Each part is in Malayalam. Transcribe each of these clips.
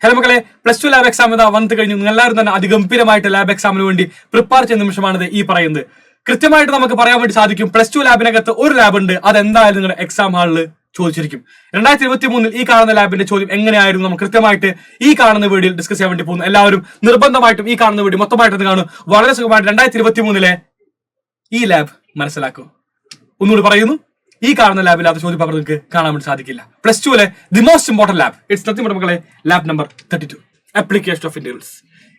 ഹലോ മക്കളെ, +2 ലാബ് എക്സാം ഇതാ വന്നു കഴിഞ്ഞു. നിങ്ങൾ എല്ലാവരും തന്നെ അതിഗംഭീരമായിട്ട് ലാബ് എക്സാമിന് വേണ്ടി പ്രിപ്പയർ ചെയ്യുന്ന നിമിഷമാണിത് ഈ പറയുന്നത്. കൃത്യമായിട്ട് നമുക്ക് പറയാൻ വേണ്ടി സാധിക്കും, +2 ലാബിനകത്ത് ഒരു ലാബ് ഉണ്ട്, അതെന്തായാലും നിങ്ങളുടെ എക്സാം ഹാളിൽ ചോദിച്ചിരിക്കും. 2023 ഈ കാണുന്ന ലാബിന്റെ ചോദ്യം എങ്ങനെയായിരുന്നു നമുക്ക് കൃത്യമായിട്ട് ഈ കാണുന്ന വീഡിയോയിൽ ഡിസ്കസ് ചെയ്യാൻ വേണ്ടി പോകുന്നു. എല്ലാവരും നിർബന്ധമായിട്ടും ഈ കാണുന്ന വീഡിയോ മൊത്തമായിട്ട് കാണും. വളരെ സുഖമായിട്ട് 2023 ഈ ലാബ് മനസ്സിലാക്കും. ഒന്നുകൂടി പറയുന്നു, ഈ കാണുന്ന ലാബിൽ ചോദ്യം പേപ്പർ നിങ്ങൾക്ക് കാണാൻ വേണ്ടി സാധിക്കില്ല. +2 the most important lab, it's nothing but മക്കളെ lab number 32, application of integrals.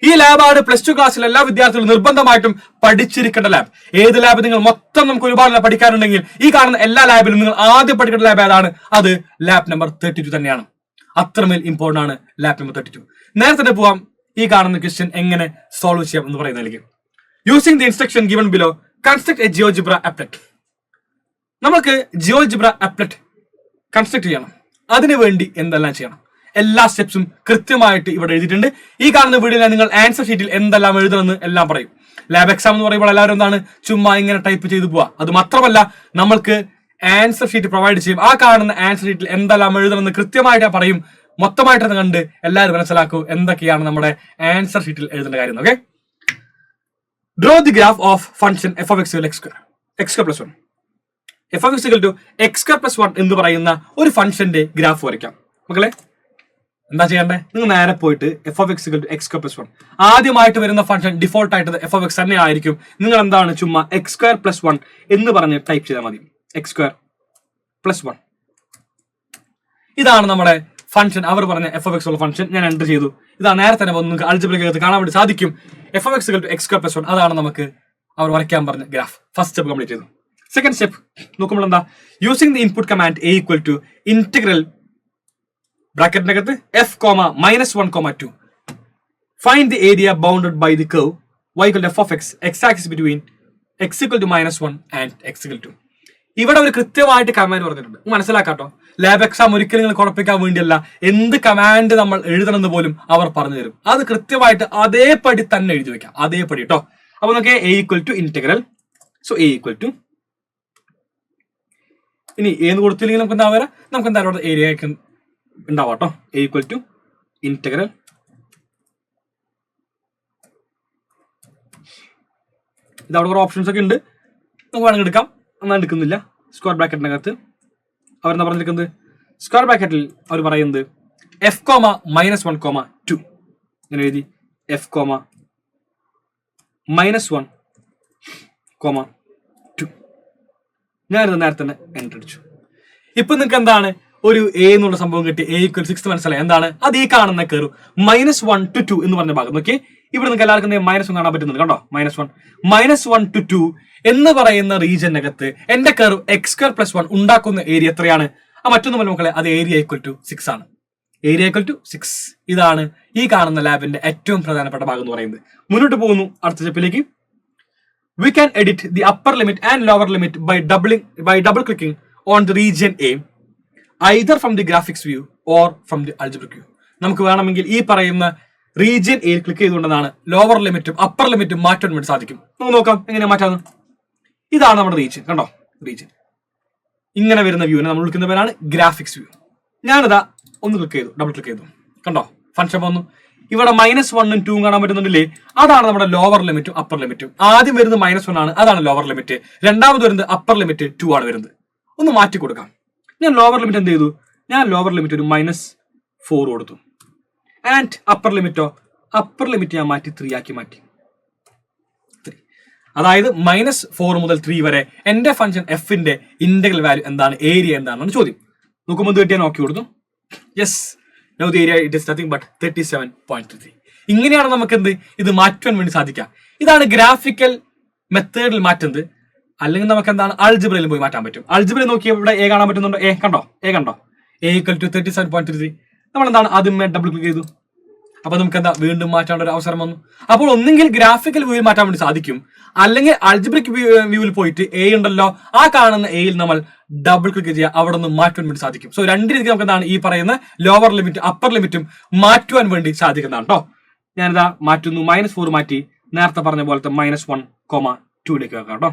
ഈ ലാബാണ് +2 ക്ലാസ്സിലെ എല്ലാ വിദ്യാർത്ഥികളും നിർബന്ധമായിട്ടും പഠിച്ചിരിക്കേണ്ട ലാബ്. ഏത് ലാബ് നിങ്ങൾ മൊത്തം നമുക്ക് ഒരുപാട് പഠിക്കാനുണ്ടെങ്കിൽ ഈ കാണുന്ന എല്ലാ ലാബിലും നിങ്ങൾ ആദ്യം പഠിക്കേണ്ട ലാബ് ഏതാണ്? അത് ലാബ് നമ്പർ 32 തന്നെയാണ്. അത്രമേൽ ഇമ്പോർട്ടന്റ് ആണ് ലാബ് നമ്പർ 32. നേരത്തെ തന്നെ പോവാം ഈ കാണുന്ന ക്വസ്റ്റ്യൻ എങ്ങനെ സോൾവ് ചെയ്യാം എന്ന് പറയുന്നതിലേക്ക്. Using the instruction given below construct a GeoGebra applet. നമുക്ക് ജിയോജിബ്ര അപ്ലെറ്റ് കൺസ്ട്രക്ട് ചെയ്യണം. അതിനു വേണ്ടി എന്തെല്ലാം ചെയ്യണം, എല്ലാ സ്റ്റെപ്സും കൃത്യമായിട്ട് ഇവിടെ എഴുതിയിട്ടുണ്ട്. ഈ കാണുന്ന വീഡിയോയിൽ നിങ്ങൾ ആൻസർ ഷീറ്റിൽ എന്തെല്ലാം എഴുതണമെന്ന് എല്ലാം പറയും. ലാബ് എക്സാം എന്ന് പറയുമ്പോൾ എല്ലാവരും എന്താണ് ചുമ്മാ ഇങ്ങനെ ടൈപ്പ് ചെയ്തു പോവാ. അത് മാത്രമല്ല, നമ്മൾക്ക് ആൻസർ ഷീറ്റ് പ്രൊവൈഡ് ചെയ്യും. ആ കാണുന്ന ആൻസർ ഷീറ്റിൽ എന്തെല്ലാം എഴുതണമെന്ന് കൃത്യമായിട്ട് പറയും. മൊത്തമായിട്ട് കണ്ട് എല്ലാവരും മനസ്സിലാക്കൂ എന്തൊക്കെയാണ് നമ്മുടെ ആൻസർ ഷീറ്റിൽ എഴുതേണ്ട കാര്യം. Okay, draw the graph of function f of x x square plus 1. f of x equal to x square plus 1 എന്ന് പറയുന്ന ഒരു ഫംഗ്ഷന്റെ ഗ്രാഫ് വരയ്ക്കാം. മക്കളെ എന്താ ചെയ്യേണ്ടത്? നിങ്ങൾ നേരെ പോയിട്ട് f of x equal to x square plus 1 ആദ്യമായിട്ട് വരുന്ന ഫംഗ്ഷൻ ഡിഫോൾട്ട് ആയിട്ട് f of x തന്നെ ആയിരിക്കും. നിങ്ങൾ എന്താണ് ചുമ്മാ x square plus 1 എന്ന് പറഞ്ഞ് ടൈപ്പ് ചെയ്താൽ മതി. x square plus 1 ഇതാണ് നമ്മുടെ ഫംഗ്ഷൻ. അവർ പറഞ്ഞ f of x ഉള്ള ഫംഗ്ഷൻ ഞാൻ എൻ്റർ ചെയ്തു. ഇതാ നേരെ തന്നെ നിങ്ങൾക്ക് അൾജിബ്രയ്ക്കകത്ത് കാണാൻ വേണ്ടി സാധിക്കും. f of x equal to x square plus 1 അതാണ് നമുക്ക് അവർ വരയ്ക്കാൻ പറഞ്ഞ ഗ്രാഫ്. ഫസ്റ്റ് സ്റ്റെപ്പ് കംപ്ലീറ്റ് ചെയ്തു. സെക്കൻഡ് സ്റ്റെപ്പ് നോക്കുമ്പോൾ എന്താ, using the input command a equal to integral ബ്രാക്കറ്റിനകത്ത് f, -1, 2 find the area bounded by the curve y equal to f of x axis between x equal to -1 and x equal to. ഇവിടെ ഒരു കൃത്യമായിട്ട് കമാൻഡ് പറഞ്ഞിട്ടുണ്ട്, മനസ്സിലാക്കാട്ടോ. ലാബ് എക്സാം ഒരിക്കലും നിങ്ങൾ കുഴപ്പിക്കാൻ വേണ്ടിയല്ല, എന്ത് കമാൻഡ് നമ്മൾ എഴുതണമെന്ന് പോലും അവർ പറഞ്ഞു തരും. അത് കൃത്യമായിട്ട് അതേപടി തന്നെ എഴുതി വെക്കാം, അതേപടി കേട്ടോ. അപ്പൊ നമുക്ക് a equal to integral, so a equal to, ഇനി ഏന്ന് കൊടുത്തില്ലെങ്കിൽ നമുക്ക് എന്താ വരാം, നമുക്ക് എന്താ അവിടെ ഏരിയ ഉണ്ടാവാം കേട്ടോ. a equal to ഇന്റഗ്രൽ ഇത് അവിടെ കുറെ ഓപ്ഷൻസ് ഒക്കെ ഉണ്ട്, നമുക്ക് വേണമെങ്കിൽ എടുക്കാം. ഒന്നും എടുക്കുന്നില്ല. സ്ക്വയർ ബ്രാക്കറ്റിനകത്ത് അവരെന്താ പറഞ്ഞിരിക്കുന്നത്, സ്ക്വയർ ബ്രാക്കറ്റിൽ അവർ പറയുന്നത് f, -1, 2 ഇങ്ങനെ എഴുതി. f, -1, 2 ഞാനിത് നേരത്തെ തന്നെ എൻ്റർ അടിച്ചു. ഇപ്പൊ നിങ്ങൾക്ക് എന്താണ് ഒരു a എന്നുള്ള സംഭവം കിട്ടി. a equal 6 മനസ്സിലായി എന്താണ് അത്? ഈ കാണുന്ന കർവ് -1 to 2 എന്ന് പറഞ്ഞ ഭാഗം നോക്കി. ഇവിടെ നിങ്ങൾക്ക് എല്ലാവർക്കും -1 കാണാൻ പറ്റുന്നുണ്ട് കണ്ടോ. -1 to 2 എന്ന് പറയുന്ന റീജിയനകത്ത് എന്റെ കർവ് x square plus 1 ഉണ്ടാക്കുന്ന ഏരിയ എത്രയാണ്? മറ്റൊന്നും മക്കളെ, അത് ഏരിയ ഈക്വൽ ടു 6 ആണ്. ഏരിയ ഈക്വൽ ടു 6 ഇതാണ് ഈ കാണുന്ന ലാബിന്റെ ഏറ്റവും പ്രധാനപ്പെട്ട ഭാഗം എന്ന് പറയുന്നത്. മുന്നോട്ട് പോകുന്നു അടുത്ത സ്റ്റെപ്പിലേക്ക്. We can edit the upper limit and lower limit by double clicking on the region A, either from the graphics view or from the algebraic view. നമുക്ക് വേണമെങ്കിൽ ഈ പറയുന്ന റീജിയൻ എ ക്ലിക്ക് ചെയ്തുകൊണ്ടാണ് ലോവർ ലിമിറ്റും അപ്പർ ലിമിറ്റും മാറ്റാൻ വേണ്ടി സാധിക്കും. നമുക്ക് നോക്കാം എങ്ങനെ മാറ്റാന്ന്. ഇതാണ് നമ്മുടെ റീജിയൻ കണ്ടോ. റീജിയൻ ഇങ്ങനെ വരുന്ന വ്യൂവിനെ നമ്മൾ വിളിക്കുന്ന പേരാണ് ഗ്രാഫിക്സ് വ്യൂ. ഞാനിതാ ഒന്ന് ക്ലിക്ക് ചെയ്തു, ഡബിൾ ക്ലിക്ക് ചെയ്തു കണ്ടോ, ഫംഗ്ഷൻ വന്നു. ഇവിടെ -1 ഉം 2 കാണാൻ പറ്റുന്നുണ്ടല്ലേ, അതാണ് നമ്മുടെ ലോവർ ലിമിറ്റും അപ്പർ ലിമിറ്റും. ആദ്യം വരുന്നത് -1 ആണ്, അതാണ് ലോവർ ലിമിറ്റ്. രണ്ടാമത് വരുന്നത് അപ്പർ ലിമിറ്റ് 2 ആണ് വരുന്നത്. ഒന്ന് മാറ്റി കൊടുക്കാം. ഞാൻ ലോവർ ലിമിറ്റ് എന്ത് ചെയ്തു, ഞാൻ ലോവർ ലിമിറ്റ് ഒരു -4 കൊടുത്തു. ആൻഡ് അപ്പർ ലിമിറ്റോ, അപ്പർ ലിമിറ്റ് ഞാൻ മാറ്റി 3 ആക്കി മാറ്റി. 3 അതായത് -4 മുതൽ 3 വരെ എന്റെ ഫംഗ്ഷൻ എഫിന്റെ ഇന്റഗ്രൽ വാല്യൂ എന്താണ്, ഏരിയ എന്താണെന്ന് ചോദ്യം. നോക്കുമ്പോൾ എന്ത് കിട്ടിയാൽ നോക്കി കൊടുത്തു. Yes, now the area it is nothing but 37.3. ഇങ്ങനെയാണ് നമുക്ക് എന്ത് ഇത് മാറ്റാൻ വേണ്ടി സാധിക്കാം. ഇതാണ് ഗ്രാഫിക്കൽ മെത്തേഡിൽ മാറ്റുന്നത്. അല്ലെങ്കിൽ നമുക്ക് എന്താണ് അൾജിബ്രയിൽ പോയി മാറ്റാൻ പറ്റും. അൾജിബ്രയിൽ നോക്കി ഇവിടെ എ കാണാൻ പറ്റുന്നുണ്ടോ? എ കണ്ടോ, a equal to 37.3. നമ്മൾ എന്താണ് ആദ്യം ഡബിൾ ക്ലിക്ക് ചെയ്തു. അപ്പൊ നമുക്ക് എന്താ വീണ്ടും മാറ്റാനുള്ള ഒരു അവസരം വന്നു. അപ്പോൾ ഒന്നെങ്കിൽ ഗ്രാഫിക്കൽ വ്യൂവിൽ മാറ്റാൻ വേണ്ടി സാധിക്കും, അല്ലെങ്കിൽ അൾജിബ്രിക് വ്യൂവിൽ പോയിട്ട് എ ഉണ്ടല്ലോ, ആ കാണുന്ന എയിൽ നമ്മൾ ഡബിൾ ക്ലിക്ക് ചെയ്യുക, അവിടെ നിന്ന് മാറ്റാൻ വേണ്ടി സാധിക്കും. സോ രണ്ട് രീതിക്ക് നമുക്ക് എന്താണ് ഈ പറയുന്ന ലോവർ ലിമിറ്റ് അപ്പർ ലിമിറ്റും മാറ്റുവാൻ വേണ്ടി സാധിക്കുന്നതാണ് കേട്ടോ. ഞാനിതാ മാറ്റുന്നു, -4 മാറ്റി നേരത്തെ പറഞ്ഞ പോലത്തെ -1, 2ലേക്ക് വെക്കാം കേട്ടോ.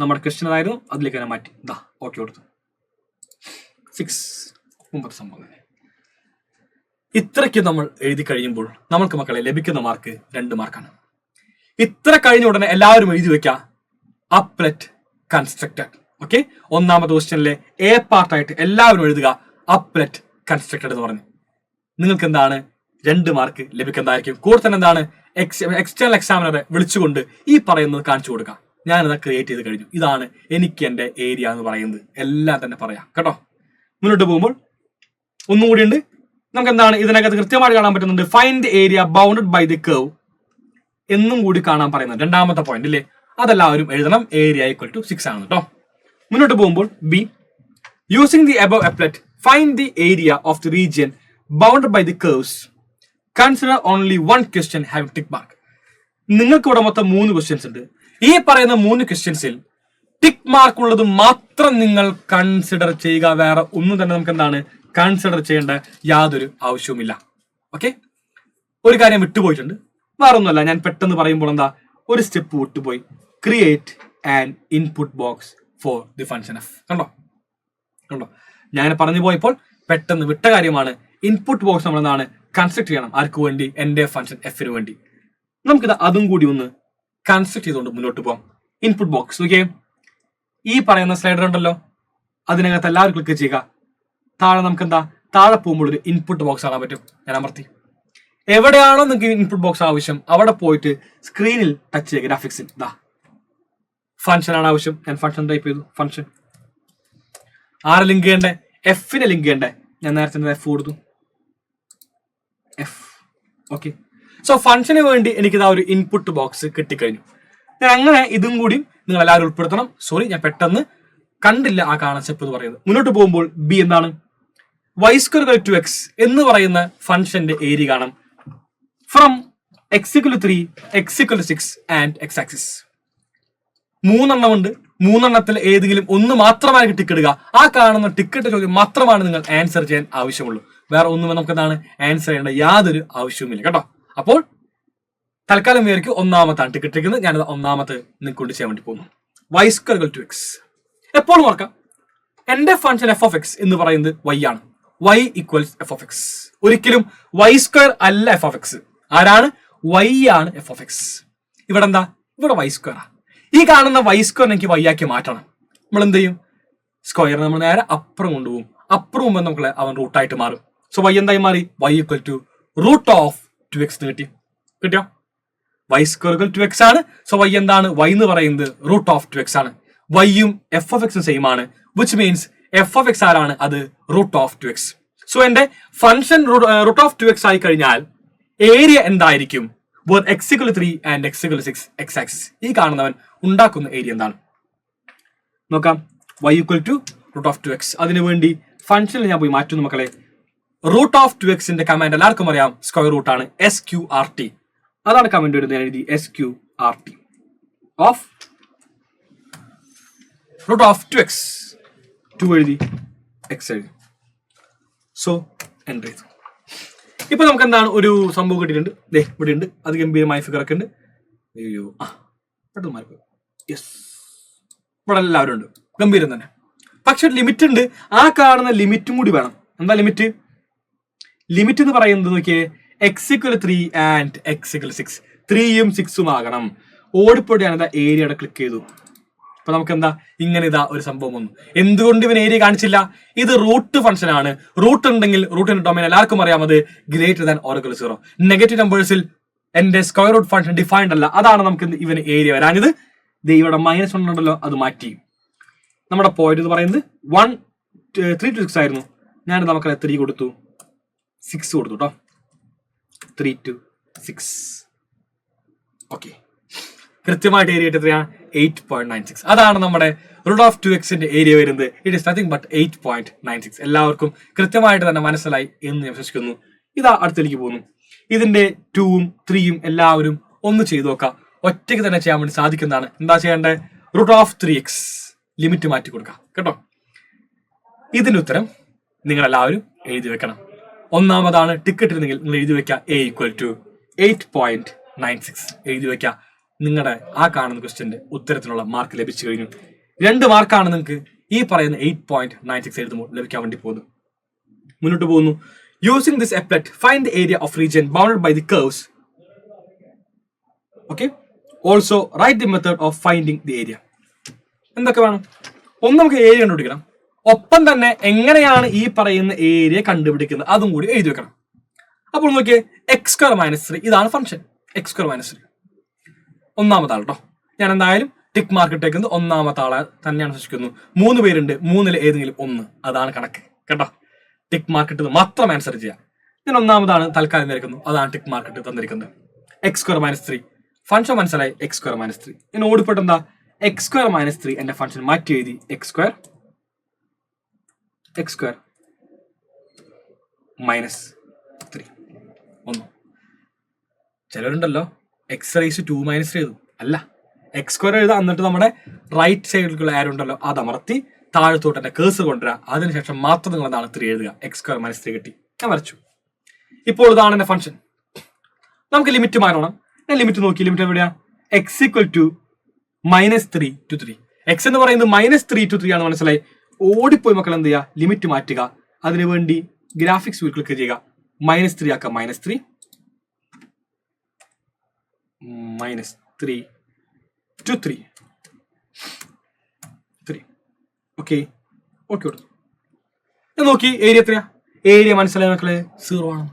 നമ്മുടെ ക്വസ്റ്റ്യൻ അതായിരുന്നു, അതിലേക്ക് തന്നെ മാറ്റി ഇതാ ഓക്കെ കൊടുത്തു. 6 മുമ്പത്തെ സംഭവം തന്നെ. ഇത്രയ്ക്ക് നമ്മൾ എഴുതി കഴിയുമ്പോൾ നമ്മൾക്ക് മക്കളെ ലഭിക്കുന്ന മാർക്ക് 2 മാർക്കാണ്. ഇത്ര കഴിഞ്ഞ ഉടനെ എല്ലാവരും എഴുതി വെക്കുക അപ്ലെറ്റ് കൺസ്ട്രക്റ്റഡ്. ഓക്കെ, ഒന്നാമത്തെ ക്വസ്റ്റ്യനിലെ എ പാർട്ടായിട്ട് എല്ലാവരും എഴുതുക അപ്ലെറ്റ് കൺസ്ട്രക്റ്റഡ് എന്ന് പറഞ്ഞു. നിങ്ങൾക്ക് എന്താണ് 2 മാർക്ക് ലഭിക്കുന്നതായിരിക്കും. കൂടെ തന്നെ എന്താണ് എക്സ്റ്റേണൽ എക്സാമിനറെ വിളിച്ചുകൊണ്ട് ഈ പറയുന്നത് കാണിച്ചു കൊടുക്കാം. ഞാനത് ക്രിയേറ്റ് ചെയ്ത് കഴിഞ്ഞു. ഇതാണ് എനിക്ക് എൻ്റെ ഏരിയ എന്ന് പറയുന്നത്. എല്ലാം തന്നെ പറയാം കേട്ടോ. മുന്നോട്ട് പോകുമ്പോൾ ഒന്നും കൂടി ഉണ്ട്. നമുക്ക് എന്താണ് ഇതിനകത്ത് കൃത്യമായിട്ട് കാണാൻ പറ്റുന്നുണ്ട്. Find the area bounded by the curve എന്നും കൂടി കാണാൻ പറയുന്നത്. 2ാമത്തെ പോയിന്റ് ഇല്ലേ, അതെല്ലാവരും എഴുതണം. ഏരിയ ഈക്വൽ ടു 6 ആണ് കേട്ടോ. മുന്നോട്ട് പോകുമ്പോൾ B, using the above applet find the area of the region bounded by the curves consider only 1 question having tick mark. നിങ്ങൾക്ക് ഇവിടെ മൊത്തം 3 ക്വസ്റ്റ്യൻസ് ഉണ്ട്. ഈ പറയുന്ന 3 ക്വസ്റ്റ്യൻസിൽ ടിക്ക് മാർക്ക് ഉള്ളത് മാത്രം നിങ്ങൾ കൺസിഡർ ചെയ്യുക. വേറെ ഒന്നും തന്നെ നമുക്ക് എന്താണ് കൺസിഡർ ചെയ്യേണ്ട യാതൊരു ആവശ്യവുമില്ല. ഓക്കെ, ഒരു കാര്യം വിട്ടുപോയിട്ടുണ്ട്. വേറെ ഒന്നുമല്ല, ഞാൻ പെട്ടെന്ന് പറയുമ്പോൾ എന്താ ഒരു സ്റ്റെപ്പ് വിട്ടുപോയി. Create an input box for the function F. കണ്ടോ, ഞാൻ പറഞ്ഞു പോയപ്പോൾ പെട്ടെന്ന് വിട്ട കാര്യമാണ്. ഇൻപുട്ട് ബോക്സ് നമ്മൾ എന്താണ് കൺസ്ട്രക്ട് ചെയ്യണം. ആർക്ക് വേണ്ടി? എൻ്റെ ഫംഗ്ഷൻ എഫിന് വേണ്ടി. നമുക്കിത് അതും കൂടി ഒന്ന് കൺസ്ട്രക്ട് ചെയ്തുകൊണ്ട് മുന്നോട്ട് പോകാം. ഇൻപുട്ട് ബോക്സ് ഓക്കെ, ഈ പറയുന്ന സ്ലൈഡർ ഉണ്ടല്ലോ, അതിനകത്ത് എല്ലാവരും ക്ലിക്ക് ചെയ്യുക. താഴെ നമുക്ക് എന്താ താഴെ പോകുമ്പോൾ ഒരു ഇൻപുട്ട് ബോക്സ് കാണാൻ പറ്റും. ഞാൻ അമർത്തി. എവിടെയാണോ നിങ്ങൾക്ക് ഇൻപുട്ട് ബോക്സ് ആവശ്യം അവിടെ പോയിട്ട് സ്ക്രീനിൽ ടച്ച് ചെയ്യുക. ഗ്രാഫിക്സിൽ ഇതാ ഫംഗ്ഷൻ ആണ് ആവശ്യം. ഞാൻ ഫംഗ്ഷൻ ടൈപ്പ് ചെയ്തു. ഫംഗ്ഷൻ ആരെ ലിങ്ക് ചെയ്യണ്ടേ? എഫിനെ ലിങ്ക് ചെയ്യണ്ടേ? ഞാൻ നേരത്തെ എഫ് കൊടുത്തു. F okay. സോ ഫംഗ്ഷന് വേണ്ടി എനിക്കിതാ ഒരു ഇൻപുട്ട് ബോക്സ് കിട്ടിക്കഴിഞ്ഞു. ഞാൻ അങ്ങനെ ഇതും കൂടി നിങ്ങൾ എല്ലാവരും ഉൾപ്പെടുത്തണം. സോറി, ഞാൻ പെട്ടെന്ന് കണ്ടില്ല ആ കാൺസെപ്റ്റ് എന്ന് പറയുന്നത്. മുന്നോട്ട് പോകുമ്പോൾ ബി എന്താണ്? y² = x എന്ന് പറയുന്ന ഫംഗ്ഷന്റെ ഏരിയ കാണാം. From x = 3, x = 6 and x axis. 3 എണ്ണം ഉണ്ട്. 3 എണ്ണത്തിൽ ഏതെങ്കിലും ഒന്ന് മാത്രമാണ് ടിക്ക് ഇടുക. ആ കാണുന്ന ടിക്കറ്റ് ചോദ്യം മാത്രമാണ് നിങ്ങൾ ആൻസർ ചെയ്യാൻ ആവശ്യമുള്ളൂ. വേറെ ഒന്നും നമുക്ക് എന്താണ് ആൻസർ ചെയ്യേണ്ട യാതൊരു ആവശ്യവുമില്ല കേട്ടോ. അപ്പോൾ തൽക്കാലം വിചാരിക്കും ഒന്നാമത്താണ് ടിക്കറ്റ് ഇരിക്കുന്നത്. ഞാനത് ഒന്നാമത്തെ നിങ്ങൾക്ക് കൊണ്ട് ചെയ്യാൻ വേണ്ടി പോകുന്നു. y² = x. എപ്പോഴും ഓർക്കാം, എന്റെ ഫംഗ്ഷൻ f(x) എന്ന് പറയുന്നത് y ആണ്. y = f(x). ഒരിക്കലും y² അല്ല f(x). ആരാണ്? y ആണ് f(x). ഇവിടെ എന്താ? ഇവിടെ y². ഈ കാണുന്ന y² എനിക്ക് y ആക്കി മാറ്റണം. നമ്മൾ എന്ത് ചെയ്യും? സ്ക്വയർ നമ്മൾ നേരെ അപ്പുറം കൊണ്ടുപോകും. അപ്പുറം പോകുമ്പോൾ നമുക്ക് അവൻ റൂട്ടായിട്ട് മാറും. സോ y എന്തായി മാറി? y = √2x കിട്ടിയോ? y² = x ആണ്. സോ y എന്താണ്? y എന്ന് പറയുന്നത് √2x ആണ്. y-യും f(x) സെയിം ആണ്. വിച്ച് മീൻസ് f(x) ആരാണ്? അത് √2x. സോ എന്റെ ഫംഗ്ഷൻ √2x ആയി കഴിഞ്ഞാൽ ഏരിയ എന്തായിരിക്കും? x = 3 and x = 6 x axis. ഈ കാണുന്നവൻ ഉണ്ടാക്കുന്ന ഏരിയ എന്താണ് നോക്കാം. y = √2x. അതിനുവേണ്ടി ഫംഗ്ഷനിൽ ഞാൻ പോയി മാറ്റുന്നു മക്കളെ. √2x കമാൻഡ് എല്ലാവർക്കും അറിയാം, സ്ക്വയർ റൂട്ട് ആണ്. sqrt അതാണ് കമന്റ് വരുന്നത്. ഞാൻ എഴുതി sqrt ഓഫ് √2x. 2 എഴുതി, x എഴുതി. സോ എൻ്റർ ചെയ്തു. ഇപ്പൊ നമുക്ക് എന്താണ് ഒരു സംഭവം കിട്ടിയിട്ടുണ്ട്. ദേ ഇവിടെ ഉണ്ട്. അത് ഗംഭീരമായ ഫിഗർ ഒക്കെ ഉണ്ട്. അയ്യോ പെട്ടെന്ന് മാറി. യെസ്, ഇവിടെ എല്ലാവരും ഉണ്ട്. ഗംഭീരം തന്നെ. പക്ഷെ ഒരു ലിമിറ്റ് ഉണ്ട്. ആ കാണുന്ന ലിമിറ്റും കൂടി വേണം. എന്താ ലിമിറ്റ്? ലിമിറ്റ് എന്ന് പറയുന്നത് നോക്കിയേ, x = 3 ആൻഡ് x = 6. 3-യും 6-ഉം ആകണം. ഓടിപ്പോയി ഞാൻ എന്താ ഏരിയയുടെ ക്ലിക്ക് ചെയ്തു. അപ്പൊ നമുക്ക് എന്താ ഇങ്ങനെ ഇതാ ഒരു സംഭവം വന്നു. എന്തുകൊണ്ട് ഇവൻ ഏരിയ കാണിച്ചില്ല? ഇത് റൂട്ട് ഫംഗ്ഷൻ ആണ്. റൂട്ട് ഉണ്ടെങ്കിൽ റൂട്ടിന്റെ ഡൊമൈൻ എല്ലാവർക്കും അറിയാം, അത് > 0. നെഗറ്റീവ് നമ്പേഴ്സിൽ എന്റെ സ്ക്വയർ റൂട്ട് ഫംഗ്ഷൻ ഡിഫൈൻഡ് അല്ല. അതാണ് നമുക്ക് ഇവന് ഏരിയ വരാഞ്ഞത്. ഇവിടെ -1 ഉണ്ടല്ലോ, അത് മാറ്റി. നമ്മുടെ പോയിന്റ് എന്ന് പറയുന്നത് 3 to 6 ആയിരുന്നു. ഞാൻ നമുക്ക് 3 കൊടുത്തു, 6 കൊടുത്തു കേട്ടോ. 3 to 6 ഓക്കെ. കൃത്യമായിട്ട് ഏരിയ എത്രയാണ്? 8.96. അതാണ് നമ്മുടെ √2x ഏരിയ വരുന്നത്. It is nothing but 8.96. എല്ലാവർക്കും കൃത്യമായിട്ട് തന്നെ മനസ്സിലായി എന്ന് ഞാൻ വിശ്വസിക്കുന്നു. ഇതാ അടുത്തേക്ക് പോകുന്നു. ഇതിന്റെ 2-ഉം 3-യും എല്ലാവരും ഒന്ന് ചെയ്തു നോക്കാം. ഒറ്റയ്ക്ക് തന്നെ ചെയ്യാൻ വേണ്ടി സാധിക്കുന്നതാണ്. എന്താ ചെയ്യേണ്ടത്? √3x ലിമിറ്റ് മാറ്റി കൊടുക്കാം കേട്ടോ. ഇതിന്റെ ഉത്തരം നിങ്ങൾ എല്ലാവരും എഴുതി വെക്കണം. ഒന്നാമതാണ് ടിക്കറ്റ് ഇരുന്നെങ്കിൽ നിങ്ങൾ എഴുതി വെക്കുക a = 8.96 എഴുതി വെക്കുക. നിങ്ങളുടെ ആ കാണുന്ന ക്വസ്റ്റ്യന്റെ ഉത്തരത്തിനുള്ള മാർക്ക് ലഭിച്ചു കഴിഞ്ഞു. 2 മാർക്കാണ് നിങ്ങൾക്ക് ഈ പറയുന്ന 8.96 എഴുതുമ്പോൾ ലഭിക്കാൻ വേണ്ടി പോകുന്നു. മുന്നോട്ട് പോകുന്നു. Using this applet find the area of region bounded by the curves. Okay, also write the method of finding the area. എന്തൊക്കെ വേണം? ഒന്ന് നമുക്ക് ഏരിയ കണ്ടുപിടിക്കണം, ഒപ്പം തന്നെ എങ്ങനെയാണ് ഈ പറയുന്ന ഏരിയ കണ്ടുപിടിക്കുന്നത് അതും കൂടി എഴുതി വെക്കണം. അപ്പോൾ നോക്കിയേ, എക്സ് സ്ക്വയർ മൈനസ് 3 ഇതാണ് ഫംഗ്ഷൻ. എക്സ് സ്ക്വയർ മൈനസ് 3 ഒന്നാമത്തെ ആൾ കേട്ടോ. ഞാൻ എന്തായാലും ടിക്ക് മാർക്ക് ഇട്ടേക്കുന്നത് ഒന്നാമത്തെ ആളെ തന്നെയാണ് സൂക്ഷിക്കുന്നു. 3 പേരുണ്ട്, 3-ൽ ഏതെങ്കിലും 1, അതാണ് കണക്ക് കേട്ടോ. ടിക്ക് മാർക്ക് ഇട്ടത് മാത്രം ആൻസർ ചെയ്യാം. ഞാൻ ഒന്നാമതാണ് തൽക്കാലം നിരക്കുന്നു, അതാണ് ടിക്ക് മാർക്ക് ഇട്ട് തന്നിരിക്കുന്നത്. എക്സ് സ്ക്വയർ മൈനസ് 3 ഫംഗ്ഷൻ മനസ്സിലായി. എക്സ് സ്ക്വയർ മൈനസ് 3 ഞാൻ ഓടിപ്പോട്ട് എന്താ എക്സ് സ്ക്വയർ മൈനസ് 3 എന്റെ ഫംഗ്ഷൻ മാറ്റി എഴുതി. X square minus 3 1. ചിലരുണ്ടല്ലോ എക്സ് റൈസ് 2 മൈനസ് 3 എഴുതും. അല്ല, എക്സ് സ്ക്വയർ എഴുതാം, എന്നിട്ട് നമ്മുടെ റൈറ്റ് സൈഡിലുള്ള ആരോ ഉണ്ടല്ലോ അത് അമർത്തി താഴത്തോട്ട് എന്റെ കേസ് കൊണ്ടുവരിക. അതിനുശേഷം മാത്രം നിങ്ങൾ എന്താണ് 3 എഴുതുക. എക്സ് സ്ക്വയർ മൈനസ് 3 കിട്ടി, ഞാൻ വരച്ചു. ഇപ്പോൾ ഇതാണ് എന്റെ ഫംഗ്ഷൻ. നമുക്ക് ലിമിറ്റ് മാറണം. ഞാൻ ലിമിറ്റ് നോക്കി, ലിമിറ്റ് എവിടെയാ? X equal to -3 to 3. X എന്ന് പറയുന്നത് -3 to 3 ആണ്, മനസ്സിലായി. ഓടിപ്പോയി മക്കൾ എന്ത് ചെയ്യുക, ലിമിറ്റ് മാറ്റുക. അതിനുവേണ്ടി ഗ്രാഫിക്സ് വ്യൂ ക്ലിക്ക് ചെയ്യുക. -3 ആക്കാം. -3 to 3. ഓക്കെ കൊടുത്തു. ഞാൻ നോക്കി ഏരിയ എത്രയാ? ഏരിയ മനസ്സിലായി മക്കളെ, 0 ആണ്.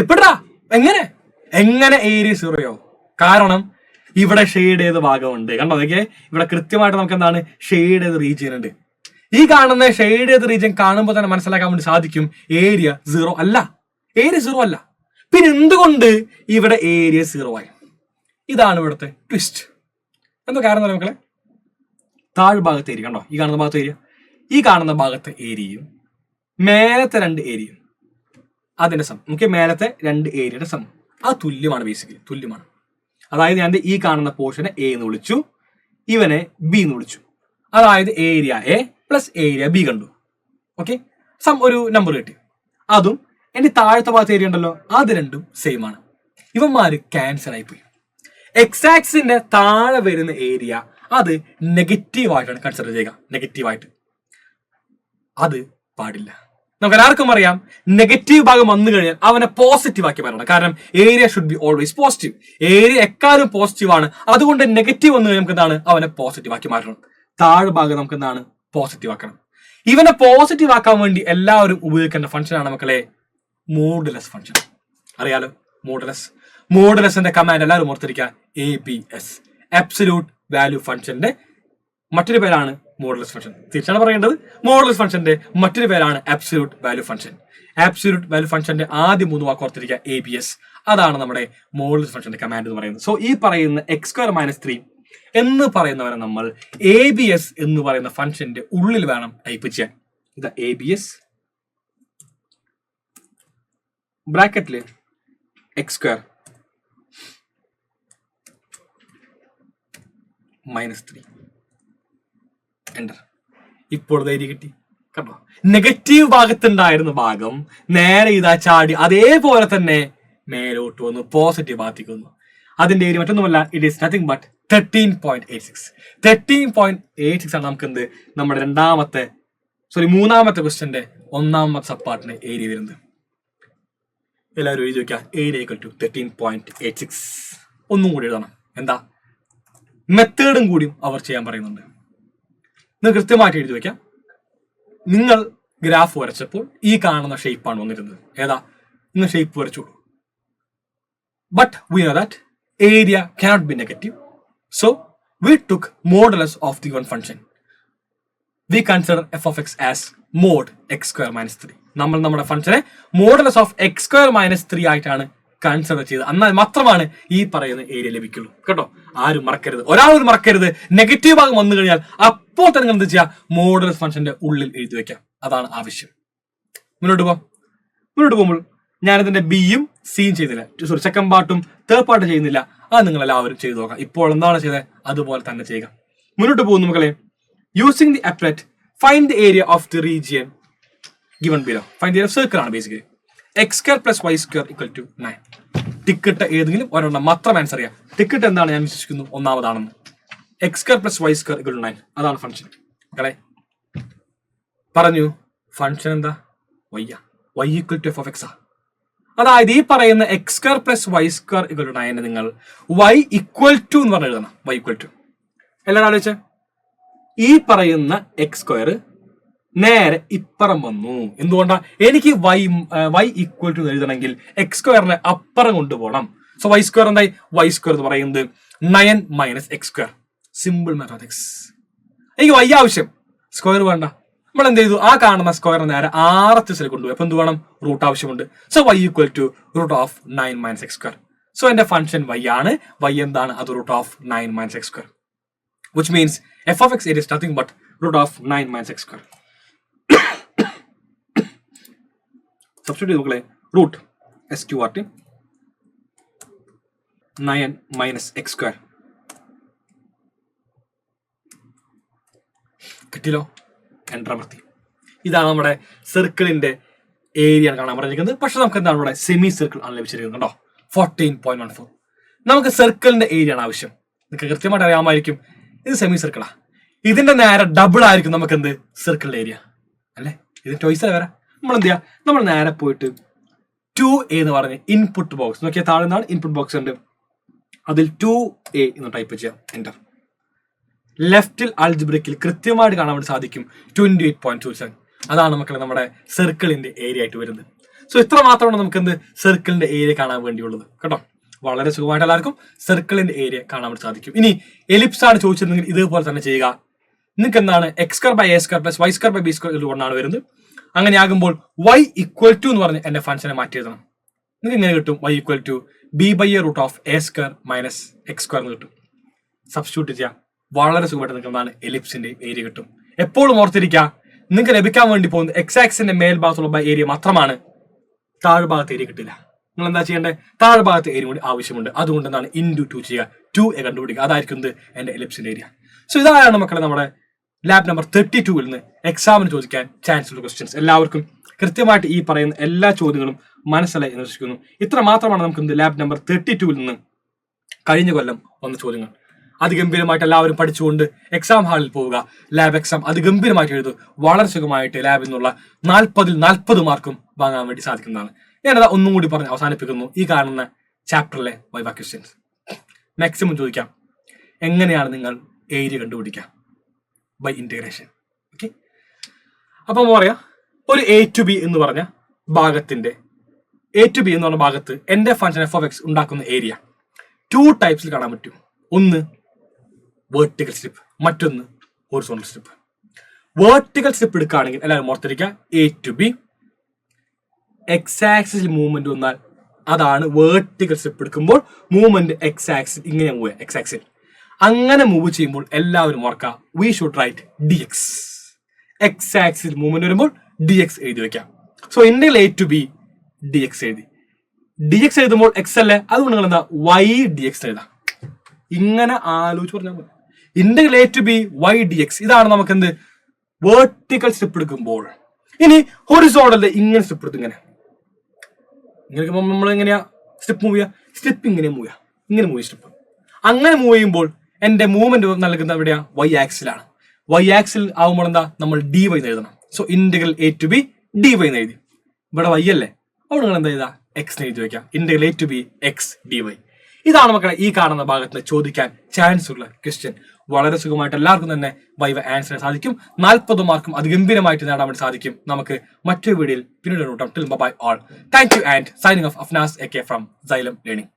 എപ്പോഴാ എങ്ങനെ ഏരിയ 0യോ? കാരണം ഇവിടെ ഷെയ്ഡ് ചെയ്ത ഭാഗമുണ്ട്. കണ്ടോ, അതൊക്കെ ഇവിടെ കൃത്യമായിട്ട് നമുക്ക് എന്താണ് ഷെയ്ഡ് ചെയ്ത റീജിയൻ ഉണ്ട്. ഈ കാണുന്ന ഷെയ്ഡ് ചെയ്ത റീജിയൻ കാണുമ്പോൾ തന്നെ മനസ്സിലാക്കാൻ വേണ്ടി സാധിക്കും ഏരിയ 0 അല്ല. ഏരിയ 0 അല്ല. പിന്നെ എന്തുകൊണ്ട് ഇവിടെ ഏരിയ 0 ആയി? ഇതാണ് ഇവിടുത്തെ ട്വിസ്റ്റ്. എന്തോ കാരണം പറയാം മക്കളെ. താഴ്ഭാഗത്തെ ഏരിയ കണ്ടോ, ഈ കാണുന്ന ഭാഗത്തെ ഏരിയ, ഈ കാണുന്ന ഭാഗത്തെ ഏരിയയും മേലത്തെ 2 ഏരിയയും അതിന്റെ സം. നമുക്ക് മേലത്തെ 2 ഏരിയയുടെ സം അത് തുല്യമാണ്. ബേസിക്കലി തുല്യമാണ്. അതായത് ഞാൻ ഈ കാണുന്ന പോർഷനെ എ എന്ന് വിളിച്ചു, ഇവനെ ബി എന്ന് വിളിച്ചു. അതായത് area A plus area B കണ്ടു. ഓക്കെ, സം ഒരു നമ്പർ കിട്ടി. അതും എന്റെ താഴത്തെ ഭാഗത്തെ ഏരിയ ഉണ്ടല്ലോ, അത് രണ്ടും സെയിം ആണ്. ഇവന്മാര് ക്യാൻസൽ ആയിപ്പോയി. എക്സ് ആക്സിന്റെ താഴെ വരുന്ന ഏരിയ അത് നെഗറ്റീവായിട്ടാണ് കൺസിഡർ ചെയ്യുക. നെഗറ്റീവായിട്ട് അത് പാടില്ല. നമുക്ക് എല്ലാവർക്കും അറിയാം, നെഗറ്റീവ് ഭാഗം വന്നു കഴിഞ്ഞാൽ അവനെ പോസിറ്റീവ് ആക്കി മാറണം. കാരണം area should be always positive. Area എക്കാലും പോസിറ്റീവ് ആണ്. അതുകൊണ്ട് നെഗറ്റീവ് വന്നു കഴിഞ്ഞാൽ നമുക്ക് എന്താണ് അവനെ പോസിറ്റീവ് ആക്കി മാറ്റണം. താഴെ ഭാഗം നമുക്ക് എന്താണ് പോസിറ്റീവ് ആക്കണം. ഇവനെ പോസിറ്റീവ് ആക്കാൻ വേണ്ടി എല്ലാവരും ഉപയോഗിക്കേണ്ട ഫംഗ്ഷനാണ് മക്കളെ മോഡുലസ് ഫംഗ്ഷൻ. അറിയാലോ മോഡുലസിന്റെ കമാൻഡ് എല്ലാവരും ഓർത്തിരിക്കുക. ABS, അബ്സല്യൂട്ട് വാല്യൂ ഫംഗ്ഷന്റെ മറ്റൊരു പേരാണ് മോഡുലസ് ഫംഗ്ഷൻ. തിരിച്ചാണ് പറയേണ്ടത്. മോഡുലസ് ഫംഗ്ഷന്റെ മറ്റൊരു പേരാണ് absolute value function. Absolute value ഫംഗ്ഷന്റെ ആദ്യം 3 വാക്ക് ഓർത്തിരിക്കുക ABS. അതാണ് നമ്മുടെ മോഡുലസ് ഫംഗ്ഷന്റെ കമാൻഡ് എന്ന് പറയുന്നത്. സോ ഈ പറയുന്ന എക്സ് സ്ക്വയർ മൈനസ് 3 എന്ന് പറയുന്നവരെ നമ്മൾ ABS എന്ന് പറയുന്ന ഫംഗ്ഷന്റെ ഉള്ളിൽ വേണം ടൈപ്പ് ചെയ്യാൻ. ഇത് ABS ബ്രാക്കറ്റില് എക്സ് സ്ക്വയർ -3 എന്റർ. ഇപ്പോൾ ധൈര്യം കിട്ടി കണ്ടോ. നെഗറ്റീവ് ഭാഗത്തുണ്ടായിരുന്ന ഭാഗം നേരെ ഇതാ ചാടി അതേപോലെ തന്നെ മേലോട്ട് വന്നു, പോസിറ്റീവ് ഭാഗത്തേക്ക് വന്നു. അതിന്റെ ഏരിയ മറ്റൊന്നുമല്ല, ഇറ്റ് ഈസ് നത്തിങ് ബട്ട് 13.86. 13.86 ആണ് നമുക്ക് എന്ത് നമ്മുടെ മൂന്നാമത്തെ ക്വസ്റ്റ്യന്റെ 1ാമത്തെ സബ്പാർട്ടിന്റെ ഏരിയ വരുന്നത്. എല്ലാവരും എഴുതി വെക്കുക. Area equal to 13.86. ഒന്നും കൂടി എഴുതണം. എന്താ മെത്തേഡും കൂടിയും അവർ ചെയ്യാൻ പറയുന്നുണ്ട്. നിങ്ങൾ കൃത്യമായിട്ട് എഴുതി വെക്കാം. നിങ്ങൾ ഗ്രാഫ് വരച്ചപ്പോൾ ഈ കാണുന്ന ഷേപ്പാണ് വന്നിരുന്നത്. ഏതാ? നിങ്ങൾ ഷേപ്പ് വരച്ചോളൂ. But we know that area cannot be negative. So we took modulus of the given function. We consider f of x as mod x square minus 3. നമ്മൾ നമ്മുടെ ഫംഗ്ഷനെ modulus of x square minus 3 ആയിട്ടാണ് കൺസിഡർ ചെയ്ത്. എന്നാൽ മാത്രമാണ് ഈ പറയുന്ന ഏരിയ ലഭിക്കുള്ളൂ കേട്ടോ. ആരും മറക്കരുത്, ഒരാളും മറക്കരുത്. നെഗറ്റീവ് ഭാഗം വന്നു കഴിഞ്ഞാൽ അപ്പോൾ തന്നെ എന്ത് ചെയ്യുക, മോഡുലസ് ഫംഗ്ഷന്റെ ഉള്ളിൽ എഴുതി വെക്കാം. അതാണ് ആവശ്യം. മുന്നോട്ട് പോകുമ്പോൾ ഞാനിതിന്റെ ബിയും സിയും ചെയ്തില്ല, സെക്കൻഡ് പാർട്ടും തേർഡ് പാർട്ട് ചെയ്യുന്നില്ല. അത് നിങ്ങൾ എല്ലാവരും ചെയ്തു നോക്കാം. ഇപ്പോൾ എന്താണ് ചെയ്തത് അതുപോലെ തന്നെ ചെയ്യുക. മുന്നോട്ട് പോകുന്നു മക്കളെ. Using the applet find the area of the region given below. Find the area of circle ആണ് basically. x square plus y square equal to 9. Ticket ഏതെങ്കിലും ഒരെണ്ണം മാത്രം ആൻസർ ചെയ്യാം. ടിക്കറ്റ് എന്താണ് ഞാൻ വിശ്വസിക്കുന്നു ഒന്നാമതാണെന്ന്. x square plus y square equal to 9 അതാണ് ഫംഗ്ഷൻ. മക്കളെ പറഞ്ഞു ഫംഗ്ഷൻ എന്താ? y equal to f of x. അതായത് ഈ പറയുന്ന x square plus y square equal to 9 നിങ്ങൾ y ഈക്വൽ ടു എന്ന് പറഞ്ഞ് എഴുതണം. y ഈക്വൽ ടു എല്ലാവരും ആലോചിച്ചേ, ഈ പറയുന്ന എക്സ് സ്ക്വയർ നേരെ ഇപ്പുറം വന്നു. എന്തുകൊണ്ടാ? എനിക്ക് y ഈക്വൽ ടു എഴുതണമെങ്കിൽ എക്സ് സ്ക്വയറിനെ അപ്പുറം കൊണ്ടുപോകണം. സോ വൈ സ്ക്വയർ എന്തായി? y സ്ക്വയർ എന്ന് പറയുന്നത് 9 minus x square. Simple mathematics. എനിക്ക് y ആവശ്യം, സ്ക്വയർ വേണ്ട. നമ്മൾ എന്ത് ചെയ്തു? ആ കാണുന്ന സ്ക്വയർ നേരെ RHS കൊണ്ടുപോയി. അപ്പൊ എന്ത് വേണം? റൂട്ട് ആവശ്യമുണ്ട്. So y equal to root of 9 minus x square. So എന്റെ ഫംഗ്ഷൻ y ആണ്. y എന്താണ്? അത് root of 9 minus x square. which means f of x it is nothing but root of 9 minus x square. Substitute നോക്കലേ, root sqrt 9 minus x square. കിട്ടിയല്ലോ? എൻ്റർ അമർത്തി. ഇതാണ് നമ്മുടെ സർക്കിളിന്റെ ഏരിയ കാണാൻ പറഞ്ഞിരിക്കുന്നത്. പക്ഷെ നമുക്ക് എന്താണ് ഇവിടെ സെമി സർക്കിൾ ആണ് ലഭിച്ചിരിക്കുന്നത് കേട്ടോ. 14.14. നമുക്ക് സർക്കിളിന്റെ ഏരിയ ആണ് ആവശ്യം. നിങ്ങൾക്ക് കൃത്യമായിട്ട് അറിയാമായിരിക്കും ഇത് സെമി സർക്കിളാ. ഇതിന്റെ നേരെ ഡബിൾ ആയിരിക്കും നമുക്ക് എന്ത്? സർക്കിളിന്റെ ഏരിയ അല്ലെ? ഇത് ചോയ്സ് വരാം. നമ്മൾ എന്ത് ചെയ്യാം? നമ്മൾ നേരെ പോയിട്ട് 2a എന്ന് പറഞ്ഞ് ഇൻപുട്ട് ബോക്സ് നോക്കിയാൽ താഴെ നിന്നാണ് ഇൻപുട്ട് ബോക്സ് ഉണ്ട്. അതിൽ 2a എന്ന് ടൈപ്പ് ചെയ്യാം. എന്റർ. ലെഫ്റ്റിൽ അൾജിബ്രിക്കിൽ കൃത്യമായിട്ട് കാണാൻ വേണ്ടി സാധിക്കും 28.27. അതാണ് മക്കളെ നമ്മുടെ സർക്കിളിന്റെ ഏരിയ ആയിട്ട് വരുന്നത്. സോ ഇത്ര മാത്രമാണ് നമുക്ക് എന്ത് സർക്കിളിന്റെ ഏരിയ കാണാൻ വേണ്ടിയുള്ളത് കേട്ടോ. വളരെ സുഖമായിട്ട് എല്ലാവർക്കും സർക്കിളിന്റെ ഏരിയ കാണാൻ വേണ്ടി സാധിക്കും. ഇനി എലിപ്സ് ആണ് ചോദിച്ചിരുന്നെങ്കിൽ ഇതുപോലെ തന്നെ ചെയ്യുക. നിങ്ങൾക്ക് എന്താണ്? X square by a square plus y square by b square കൊണ്ടാണ് വരുന്നത്. അങ്ങനെ ആകുമ്പോൾ y ഈക്വൽ ടു എന്ന് പറഞ്ഞ് എന്റെ ഫംഗ്ഷനെ മാറ്റി എഴുതണം. നിങ്ങൾക്ക് ഇങ്ങനെ കിട്ടും y equal to b by a root of a square minus x square എന്ന് കിട്ടും. സബ്സ്റ്റിറ്റ്യൂട്ട് ചെയ്യാം. വളരെ സുഖമായിട്ട് നിങ്ങൾക്ക് എന്താണ്? എലിപ്സിന്റെ ഏരിയ കിട്ടും. എപ്പോഴും ഓർത്തിരിക്കുക, നിങ്ങൾക്ക് ലഭിക്കാൻ വേണ്ടി പോകുന്നത് എക്സ് ആക്സിന്റെ മേൽഭാഗത്തുള്ള ഏരിയ മാത്രമാണ്. താഴ്ഭാഗത്ത് ഏരിയ കിട്ടില്ല. നിങ്ങൾ എന്താ ചെയ്യേണ്ടത്? താഴ്ഭാഗത്ത് ഏരിയ കൂടി ആവശ്യമുണ്ട്. അതുകൊണ്ട് എന്താണ്? ഇൻറ്റു 2 ചെയ്യുക. 2a കണ്ടുപിടിക്കുക. അതായിരിക്കും എന്റെ എലിപ്സിന്റെ ഏരിയ. സോ ഇതാണ് മക്കളെ നമ്മുടെ ലാബ് നമ്പർ 32 നിന്ന് എക്സാമിന് ചോദിക്കാൻ ചാൻസ് ഉള്ള ക്വസ്റ്റ്യൻസ്. എല്ലാവർക്കും കൃത്യമായിട്ട് ഈ പറയുന്ന എല്ലാ ചോദ്യങ്ങളും മനസ്സിലായി എന്ന് വിശ്വസിക്കുന്നു. ഇത്ര മാത്രമാണ് നമുക്ക് ലാബ് നമ്പർ 32 നിന്ന് കഴിഞ്ഞ കൊല്ലം വന്ന ചോദ്യങ്ങൾ. അതിഗംഭീരമായിട്ട് എല്ലാവരും പഠിച്ചുകൊണ്ട് എക്സാം ഹാളിൽ പോവുക. ലാബ് എക്സാം അതിഗംഭീരമായിട്ട് എഴുതുക. വളരെ സുഖമായിട്ട് ലാബിൽ നിന്നുള്ള 40-ൽ 40 മാർക്കും വാങ്ങാൻ വേണ്ടി സാധിക്കുന്നതാണ്. ഞാനത് ഒന്നും കൂടി പറഞ്ഞ് അവസാനിപ്പിക്കുന്നു. ഈ കാണുന്ന ചാപ്റ്ററിലെ വൈവ ക്വസ്റ്റ്യൻസ് മാക്സിമം ചോദിക്കാം. എങ്ങനെയാണ് നിങ്ങൾ ഏരിയ കണ്ടുപിടിക്കുക? By integration. ഓക്കെ, അപ്പൊ പറയാ ഒരു a to b എന്ന് പറഞ്ഞ ഭാഗത്തിന്റെ ഭാഗത്ത് എന്റെ ഫംഗ്ഷൻ f of x ഉണ്ടാക്കുന്ന ഏരിയ 2 ടൈപ്സിൽ കാണാൻ പറ്റും. ഒന്ന് വേർട്ടിക്കൽ സ്ട്രിപ്പ്, മറ്റൊന്ന് ഹൊറിസോണ്ടൽ സ്ട്രിപ്പ്. വേർട്ടിക്കൽ സ്ട്രിപ്പ് എടുക്കുകയാണെങ്കിൽ എല്ലാവരും ഓർത്തിരിക്കുക, a to b x axis movement വന്നാൽ അതാണ് വേർട്ടിക്കൽ സ്ട്രിപ്പ്. എടുക്കുമ്പോൾ മൂവ്മെന്റ് എക്സ് ആക്സിൽ ഇങ്ങനെ മൂവ് ചെയ്യാം. എക്സ് ആക്സിൽ അങ്ങനെ മൂവ് ചെയ്യുമ്പോൾ എല്ലാവരും ഓർക്കുക, we should write dx. X axis movement വരുമ്പോൾ dx എഴുതി വെക്കാം. So integral a to b dx എഴുതി. dx എഴുതുമ്പോൾ എക്സ് അല്ലേ, അതുകൊണ്ട് നിങ്ങൾ എന്താ y dx എഴുതാം. ഇങ്ങനെ ആലോചിച്ച് പറഞ്ഞാൽ മതി. Integral a to b y dx. ഇതാണ് നമുക്ക് എന്ത്? വേർട്ടിക്കൽ സ്ട്രിപ്പ് എടുക്കുമ്പോൾ. ഇനി ഹൊറിസോണ്ടലിന്റെ ഇങ്ങനെ സ്ട്രിപ്പ് എടുത്ത് ഇങ്ങനെ നമ്മൾ എങ്ങനെയാ സ്ട്രിപ്പ് മൂവ് ചെയ്യുക? സ്ട്രിപ്പ് ഇങ്ങനെ മൂവ് ചെയ്യുക. ഇങ്ങനെ മൂവ് സ്ട്രിപ്പ്. അങ്ങനെ മൂവ് ചെയ്യുമ്പോൾ എന്റെ മൂവ്മെന്റ് നൽകുന്ന എവിടെയാ? y ആക്സിലാണ്. y ആക്സിൽ ആവുമ്പോൾ എന്താ? നമ്മൾ dy എന്ന് എഴുതണം. So integral a to b dy എന്ന് എഴുതി. ഇവിടെ y അല്ലേ, അവിടെ നിങ്ങൾ എന്താ ചെയ്താ? x എഴുതി വെക്കാം. Integral a to b x dy. ഇതാണ് മക്കളെ ഈ കാണുന്ന ഭാഗത്ത് ചോദിക്കാൻ ചാൻസ് ഉള്ള ക്വസ്റ്റ്യൻ. വളരെ സുഖമായിട്ട് എല്ലാവർക്കും തന്നെ വൈവ ആൻസർ സാധിക്കും. 40 മാർക്കും അതിഗംഭീരമായിട്ട് നേടാൻ വേണ്ടി സാധിക്കും. നമുക്ക് മറ്റൊരു വീഡിയോയിൽ പിന്നീട് നോട്ടാം. Till bye all. Thank you and signing off Afnas AK from Xylem Learning.